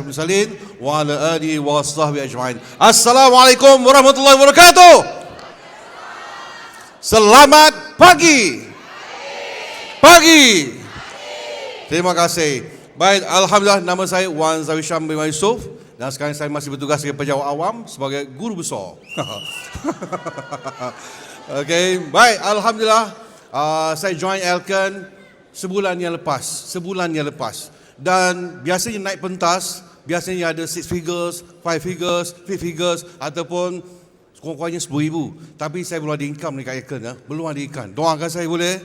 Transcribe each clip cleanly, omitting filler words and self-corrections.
Salin wa ala alihi wa sahbihi ajma'in. Assalamualaikum warahmatullahi wabarakatuh. Selamat pagi. Pagi. Terima kasih. Baik, alhamdulillah, nama saya Wan Zawi Syam bin Yusuf dan sekarang saya masih bertugas sebagai pejabat awam sebagai guru besar. Okey, baik, alhamdulillah, saya join Elkan sebulan yang lepas. Dan biasanya naik pentas, biasanya ada 6 figures, 5 figures, 3 figures ataupun kurang-kurangnya 10,000. Tapi saya belum ada income dekat Elkan, belum ada income. Doakan saya boleh?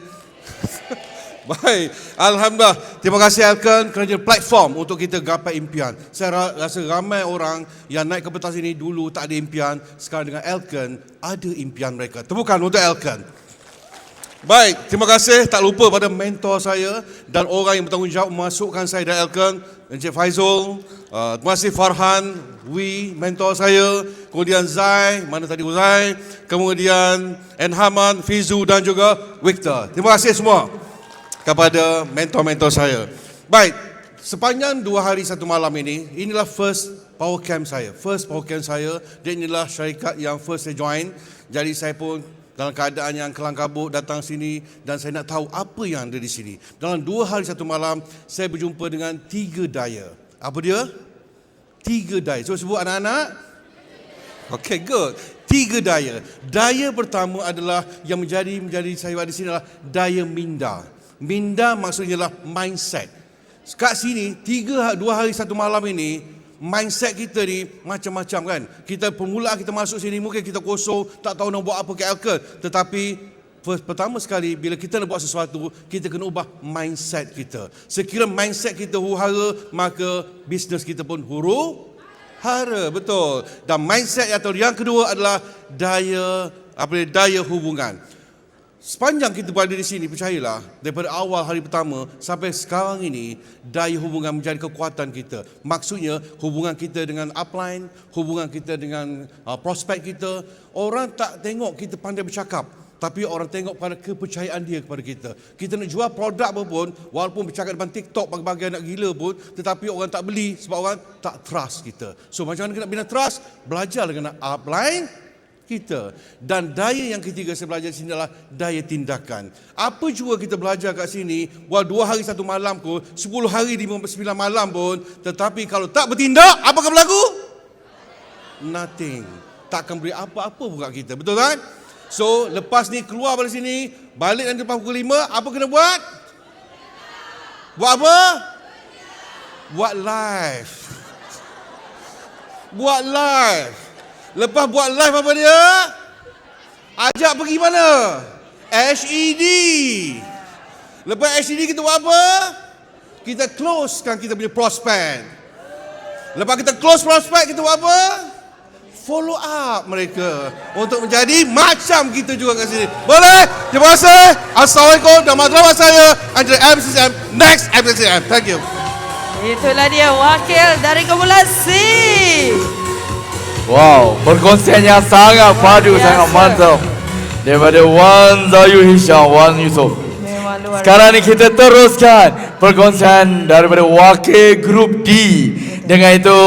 Baik, alhamdulillah. Terima kasih Elkan kerana platform untuk kita gapai impian. Saya rasa ramai orang yang naik ke pentas ini dulu tak ada impian, sekarang dengan Elkan ada impian mereka. Tepukan untuk Elkan. Baik, terima kasih. Tak lupa pada mentor saya dan orang yang bertanggungjawab memasukkan saya dan Elkan, Encik Faizul. Terima kasih Farhan, mentor saya. Kemudian Zai, mana tadi Zai. Kemudian Enhaman, Fizu dan juga Victor. Terima kasih semua kepada mentor-mentor saya. Baik, sepanjang 2 hari 1 malam ini, inilah first power camp saya. Dan inilah syarikat yang first saya join. Jadi saya pun dalam keadaan yang kelang kabut datang sini dan saya nak tahu apa yang ada di sini. Dalam 2 hari 1 malam, saya berjumpa dengan 3 daya. Apa dia? 3 daya. So sebut anak-anak. Okay, good. 3 daya. Daya pertama adalah yang menjadi saya di sini adalah daya minda. Minda maksudnya adalah mindset. Kat sini 2 hari 1 malam ini, mindset kita ni macam-macam kan. Kita permulaan kita masuk sini mungkin kita kosong, tak tahu nak buat apa ke Elkan. Tetapi pertama sekali bila kita nak buat sesuatu, kita kena ubah mindset kita. Sekiranya mindset kita huru-hara, maka bisnes kita pun huru-hara, betul. Dan mindset atau yang kedua adalah daya hubungan. Sepanjang kita berada di sini, percayalah, daripada awal hari pertama sampai sekarang ini, daya hubungan menjadi kekuatan kita. Maksudnya, hubungan kita dengan upline, hubungan kita dengan prospek kita. Orang tak tengok kita pandai bercakap, tapi orang tengok pada kepercayaan dia kepada kita. Kita nak jual produk apa pun, walaupun bercakap depan TikTok bagi-bagi nak gila pun, tetapi orang tak beli sebab orang tak trust kita. So, macam mana kita nak bina trust? Belajar dengan upline kita. Dan daya yang ketiga saya belajar di sini adalah daya tindakan. Apa juga kita belajar kat sini, walau 2 hari 1 malam pun, 10 hari 9 malam pun, tetapi kalau tak bertindak, apa akan berlaku? Nothing. Tak akan beri apa-apa pun kat kita. Betul kan? So, lepas ni keluar dari sini, balik nanti lepas pukul 5, apa kena buat? Buat apa? Buat live. Buat live. Lepas buat live apa dia? Ajak pergi mana? HED. Lepas HED kita buat apa? Kita closekan kita punya prospek. Lepas kita close prospek, kita buat apa? Follow up mereka untuk menjadi macam kita juga kat sini. Boleh? Terima kasih. Assalamualaikum dan matlamat saya Andre MCCM, next MCCM. Thank you. Itulah dia wakil dari kumpulan C. Wow, perkongsian yang sangat padu, sangat mantap daripada Wan Zawi Syam, Wan Yusuf. Sekarang ni kita teruskan perkongsian daripada wakil grup D. Dengan itu